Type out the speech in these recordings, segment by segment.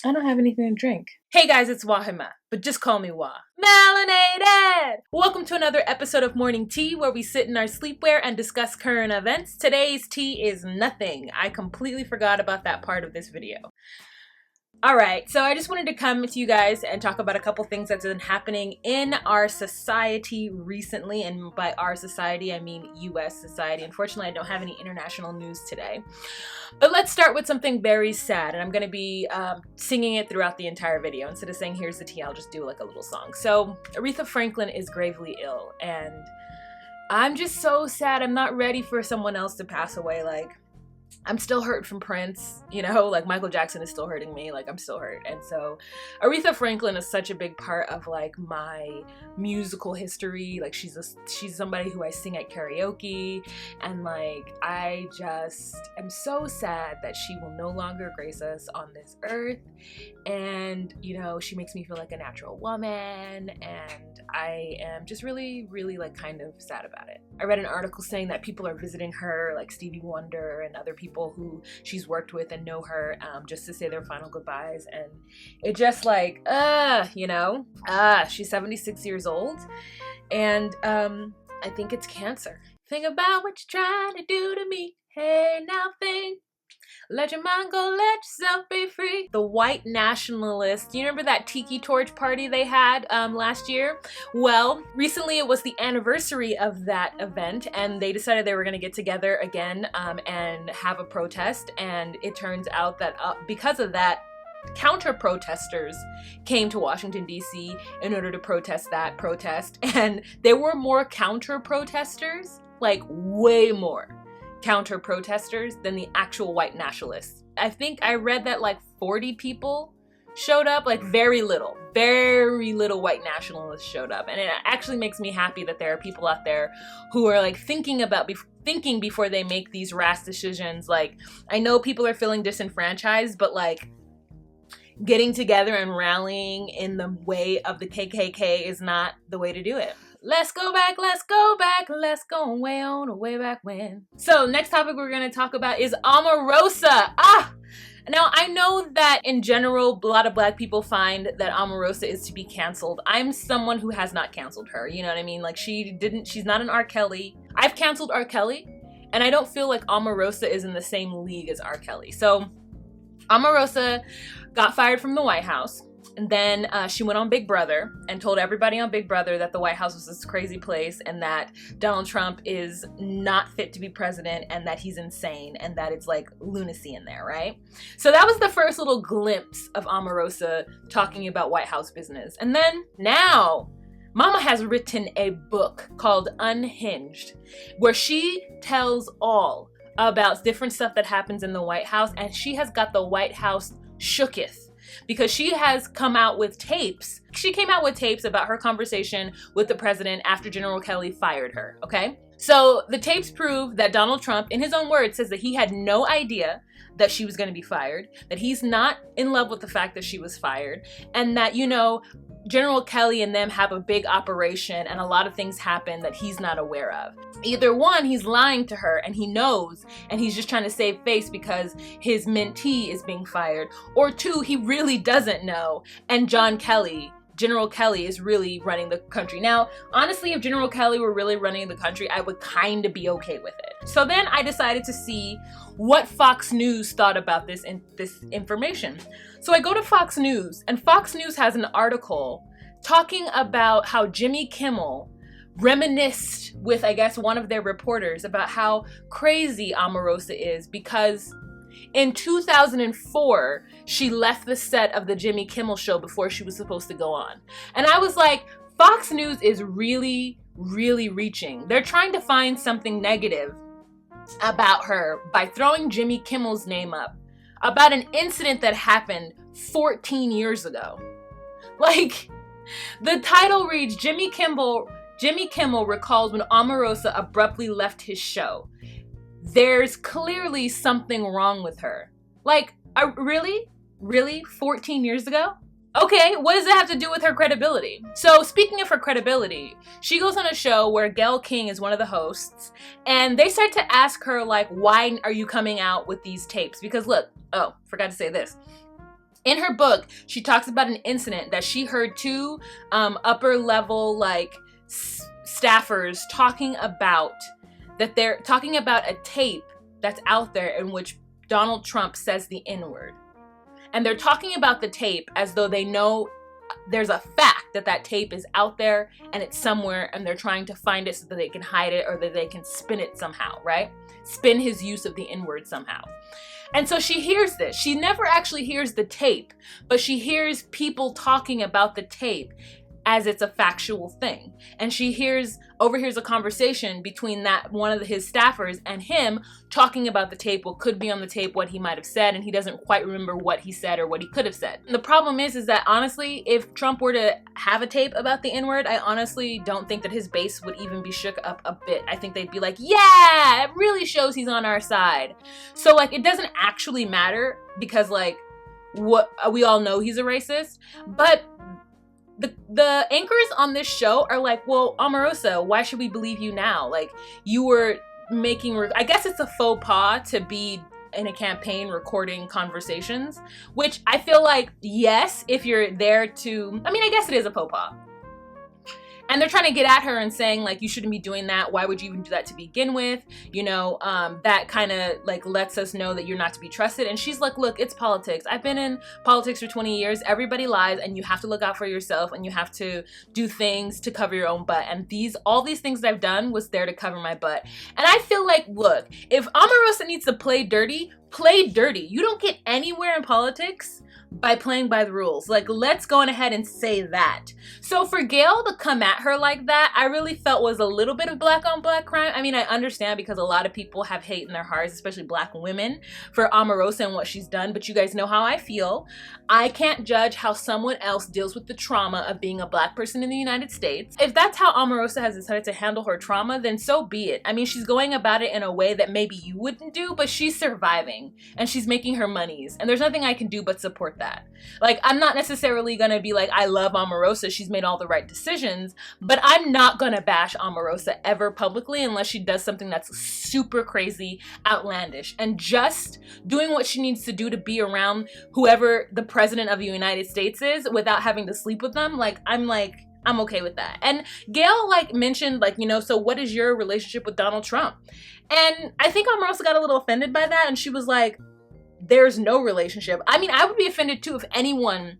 I don't have anything to drink. Hey guys, it's Wahima, but just call me Wah. Melanated! Welcome to another episode of Morning Tea, where we sit in our sleepwear and discuss current events. Today's tea is nothing. I completely forgot about that part of this video. Alright, so I just wanted to come to you guys and talk about a couple things that's been happening in our society recently, and by our society, I mean US society. Unfortunately, I don't have any international news today. But let's start with something very sad, and I'm going to be singing it throughout the entire video. Instead of saying, here's the tea, I'll just do like a little song. So, Aretha Franklin is gravely ill, and I'm just so sad. I'm not ready for someone else to pass away. Like, I'm still hurt from Prince, you know, like Michael Jackson is still hurting me, like I'm still hurt. And so Aretha Franklin is such a big part of like my musical history. Like she's somebody who I sing at karaoke, and like I just am so sad that she will no longer grace us on this earth. And you know, she makes me feel like a natural woman, and I am just really like kind of sad about it. I read an article saying that people are visiting her, like Stevie Wonder and other people who she's worked with and know her, just to say their final goodbyes. And it just like, you know, she's 76 years old, and I think it's cancer. Think about what you're trying to do to me. Hey, now think. Let your mind go, let yourself be free. The white nationalists, you remember that tiki torch party they had last year? Well, recently it was the anniversary of that event, and they decided they were going to get together again and have a protest. And it turns out that because of that, counter-protesters came to Washington, D.C. in order to protest that protest. And there were more counter-protesters, like way more counter-protesters than the actual white nationalists. I think I read that like 40 people showed up, like very little white nationalists showed up. And it actually makes me happy that there are people out there who are like thinking before they make these rash decisions. Like, I know people are feeling disenfranchised, but like getting together and rallying in the way of the KKK is not the way to do it. Let's go back, let's go way back when. So next topic we're going to talk about is Omarosa. Now I know that in general, a lot of black people find that Omarosa is to be canceled. I'm someone who has not canceled her, you know what I mean? Like she's not an R. Kelly. I've canceled R. Kelly, and I don't feel like Omarosa is in the same league as R. Kelly. So Omarosa got fired from the White House. And then she went on Big Brother and told everybody on Big Brother that the White House was this crazy place, and that Donald Trump is not fit to be president, and that he's insane, and that it's like lunacy in there, right? So that was the first little glimpse of Omarosa talking about White House business. And then now, Mama has written a book called Unhinged, where she tells all about different stuff that happens in the White House, and she has got the White House shooketh. Because she has come out with tapes. She came out with tapes about her conversation with the president after General Kelly fired her, okay? So the tapes prove that Donald Trump, in his own words, says that he had no idea that she was going to be fired, that he's not in love with the fact that she was fired, and that, you know, General Kelly and them have a big operation and a lot of things happen that he's not aware of. Either one, he's lying to her and he knows, and he's just trying to save face because his mentee is being fired. Or two, he really doesn't know, and General Kelly is really running the country. Now, honestly, if General Kelly were really running the country, I would kind of be okay with it. So then I decided to see what Fox News thought about this information. So I go to Fox News, and Fox News has an article talking about how Jimmy Kimmel reminisced with, I guess, one of their reporters about how crazy Omarosa is because in 2004, she left the set of the Jimmy Kimmel show before she was supposed to go on. And I was like, Fox News is really reaching. They're trying to find something negative about her by throwing Jimmy Kimmel's name up about an incident that happened 14 years ago. Like, the title reads, Jimmy Kimmel recalls when Omarosa abruptly left his show. There's clearly something wrong with her. Like, really? 14 years ago? Okay, what does that have to do with her credibility? So speaking of her credibility, she goes on a show where Gayle King is one of the hosts, and they start to ask her, like, why are you coming out with these tapes? Because look, oh, forgot to say this. In her book, she talks about an incident that she heard two upper level like staffers talking about, that they're talking about a tape that's out there in which Donald Trump says the N-word. And they're talking about the tape as though they know there's a fact that that tape is out there and it's somewhere, and they're trying to find it so that they can hide it or that they can spin it somehow, right? Spin his use of the N-word somehow. And so she hears this. She never actually hears the tape, but she hears people talking about the tape as it's a factual thing. And she overhears a conversation between one of his staffers and him talking about the tape, what could be on the tape, what he might have said, and he doesn't quite remember what he said or what he could have said. And the problem is that honestly, if Trump were to have a tape about the N-word, I honestly don't think that his base would even be shook up a bit. I think they'd be like, yeah, it really shows he's on our side. So like, it doesn't actually matter because like, what we all know he's a racist, but the anchors on this show are like, well, Omarosa, why should we believe you now? Like, you were making, I guess it's a faux pas to be in a campaign recording conversations, which I feel like, yes, if you're there to, I mean, I guess it is a faux pas. And they're trying to get at her and saying, like, you shouldn't be doing that. Why would you even do that to begin with? You know, that kind of, like, lets us know that you're not to be trusted. And she's like, look, it's politics. I've been in politics for 20 years. Everybody lies, and you have to look out for yourself, and you have to do things to cover your own butt. And all these things that I've done was there to cover my butt. And I feel like, look, if Omarosa needs to play dirty, play dirty. You don't get anywhere in politics by playing by the rules. Like, let's go on ahead and say that. So for Gayle to come at her like that, I really felt was a little bit of black on black crime. I mean, I understand because a lot of people have hate in their hearts, especially black women, for Omarosa and what she's done, but you guys know how I feel. I can't judge how someone else deals with the trauma of being a black person in the United States. If that's how Omarosa has decided to handle her trauma, then so be it. I mean, she's going about it in a way that maybe you wouldn't do, but she's surviving and she's making her monies, and there's nothing I can do but support that. Like, I'm not necessarily gonna be like, I love Omarosa, she's made all the right decisions, but I'm not gonna bash Omarosa ever publicly unless she does something that's super crazy, outlandish, and just doing what she needs to do to be around whoever the president of the United States is without having to sleep with them. I'm okay with that. And Gayle like mentioned, like, you know, so what is your relationship with Donald Trump? And I think Omarosa got a little offended by that, and she was like, there's no relationship. I mean, I would be offended too if anyone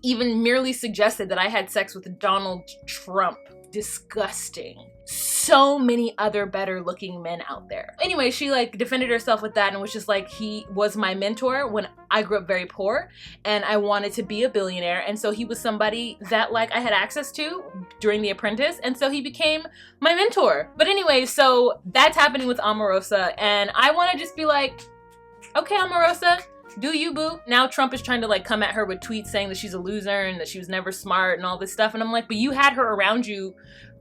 even merely suggested that I had sex with Donald Trump. Disgusting. So many other better looking men out there. Anyway, she like defended herself with that and was just like, he was my mentor when I grew up very poor and I wanted to be a billionaire, and so he was somebody that like I had access to during The Apprentice, and so he became my mentor. But anyway, so that's happening with Omarosa, and I want to just be like, okay, Omarosa, do you, boo? Now Trump is trying to like come at her with tweets saying that she's a loser and that she was never smart and all this stuff. And I'm like, but you had her around you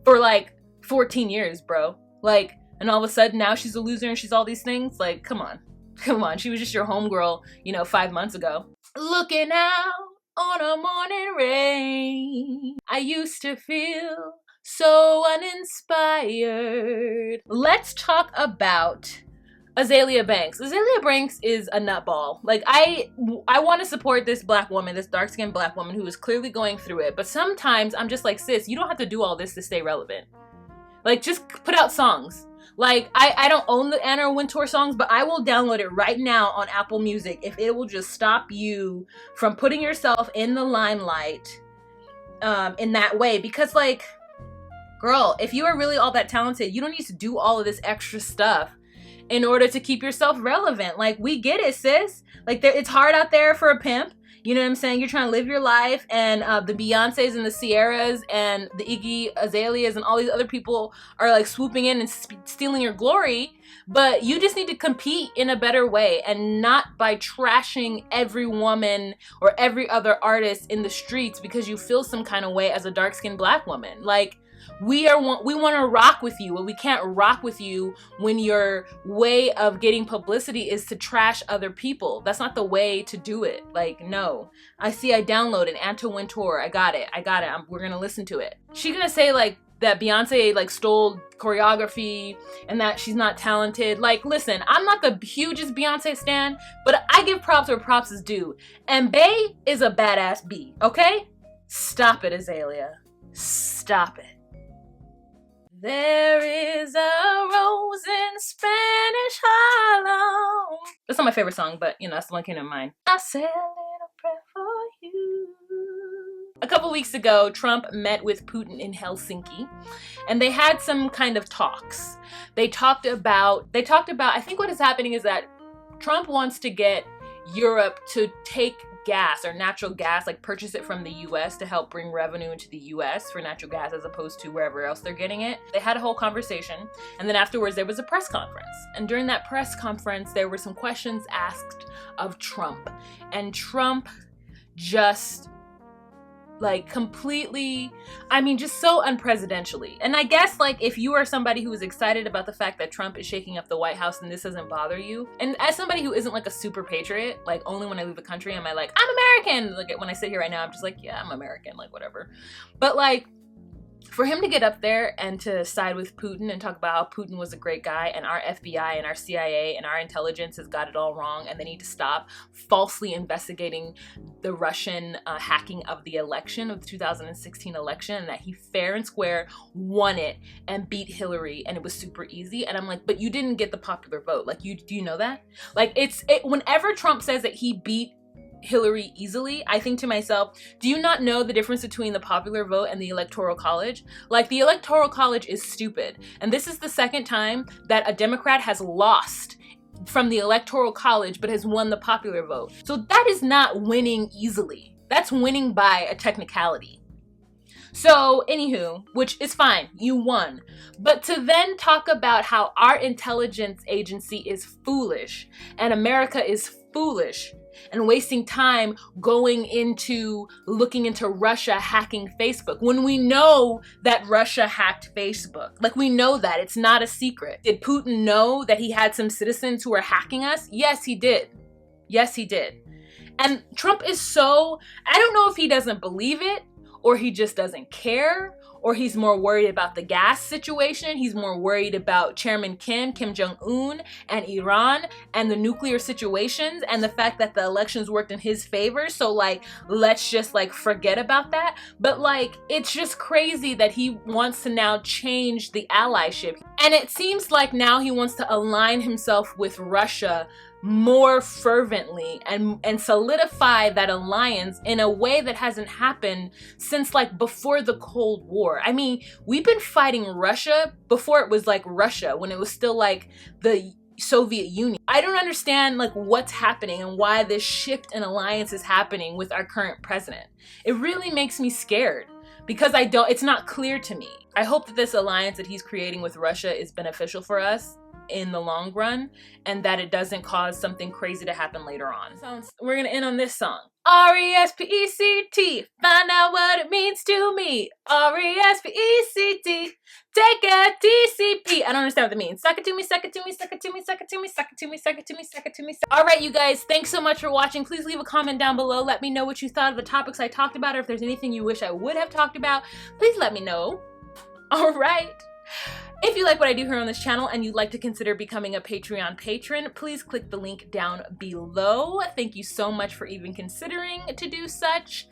for like 14 years, bro. Like, and all of a sudden now she's a loser and she's all these things. Like, come on. Come on. She was just your homegirl, you know, 5 months ago. Looking out on a morning rain, I used to feel so uninspired. Let's talk about Azealia Banks. Azealia Banks is a nutball. Like, I want to support this black woman, this dark-skinned black woman who is clearly going through it. But sometimes I'm just like, sis, you don't have to do all this to stay relevant. Like, just put out songs. Like, I don't own the Anna Wintour songs, but I will download it right now on Apple Music if it will just stop you from putting yourself in the limelight in that way. Because, like, girl, if you are really all that talented, you don't need to do all of this extra stuff in order to keep yourself relevant. Like, we get it, sis. Like, it's hard out there for a pimp. You know what I'm saying? You're trying to live your life, and the Beyoncés and the Sierras and the Iggy Azaleas and all these other people are like swooping in and stealing your glory. But you just need to compete in a better way, and not by trashing every woman or every other artist in the streets because you feel some kind of way as a dark-skinned black woman. Like, we want to rock with you, but we can't rock with you when your way of getting publicity is to trash other people. That's not the way to do it. Like, no. I downloaded Anna Wintour. I got it. We're gonna listen to it. She gonna say like that Beyonce like stole choreography and that she's not talented. Like, listen, I'm not the hugest Beyonce stan, but I give props where props is due. And Bey is a badass B, okay? Stop it, Azealia. Stop it. There is a rose in Spanish Harlem. That's not my favorite song, but you know, that's the one that came to mind. I said a little prayer for you. A couple weeks ago, Trump met with Putin in Helsinki, and they had some kind of talks. They talked about, I think what is happening is that Trump wants to get Europe to take gas or natural gas, like purchase it from the US to help bring revenue into the US for natural gas as opposed to wherever else they're getting it. They had a whole conversation, and then afterwards there was a press conference. And during that press conference, there were some questions asked of Trump, and Trump just like completely, I mean, just so unpresidentially. And I guess like if you are somebody who is excited about the fact that Trump is shaking up the White House and this doesn't bother you, and as somebody who isn't like a super patriot, like only when I leave the country am I like, I'm American. Like when I sit here right now, I'm just like, yeah, I'm American, like whatever. But like, for him to get up there and to side with Putin and talk about how Putin was a great guy and our FBI and our CIA and our intelligence has got it all wrong and they need to stop falsely investigating the Russian hacking of the election, of the 2016 election, and that he fair and square won it and beat Hillary and it was super easy. And I'm like, but you didn't get the popular vote. Like, do you know that? Like, whenever Trump says that he beat Hillary easily, I think to myself, do you not know the difference between the popular vote and the electoral college? Like, the electoral college is stupid. And this is the second time that a Democrat has lost from the electoral college but has won the popular vote. So that is not winning easily. That's winning by a technicality. So anywho, which is fine, you won. But to then talk about how our intelligence agency is foolish and America is foolish and wasting time going into looking into Russia hacking Facebook when we know that Russia hacked Facebook. Like, we know that. It's not a secret. Did Putin know that he had some citizens who were hacking us? Yes, he did. Yes, he did. And Trump is so, I don't know if he doesn't believe it or he just doesn't care, or he's more worried about the gas situation. He's more worried about Chairman Kim Jong-un, and Iran, and the nuclear situations, and the fact that the elections worked in his favor. So like, let's just like forget about that. But like, it's just crazy that he wants to now change the allyship. And it seems like now he wants to align himself with Russia more fervently and solidify that alliance in a way that hasn't happened since like before the Cold War. I mean, we've been fighting Russia before it was like Russia, when it was still like the Soviet Union. I don't understand like what's happening and why this shift in alliance is happening with our current president. It really makes me scared because it's not clear to me. I hope that this alliance that he's creating with Russia is beneficial for us in the long run, and that it doesn't cause something crazy to happen later on. We're gonna end on this song. R-E-S-P-E-C-T, find out what it means to me. R-E-S-P-E-C-T, take a T-C-P. I don't understand what that means. Suck it to me, suck it to me, suck it to me, suck it to me, suck it to me, suck it to me, suck it to me. All right, you guys, thanks so much for watching. Please leave a comment down below. Let me know what you thought of the topics I talked about, or if there's anything you wish I would have talked about, please let me know. All right. If you like what I do here on this channel and you'd like to consider becoming a Patreon patron, please click the link down below. Thank you so much for even considering to do such.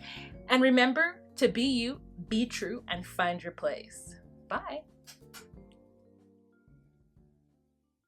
And remember to be you, be true, and find your place. Bye.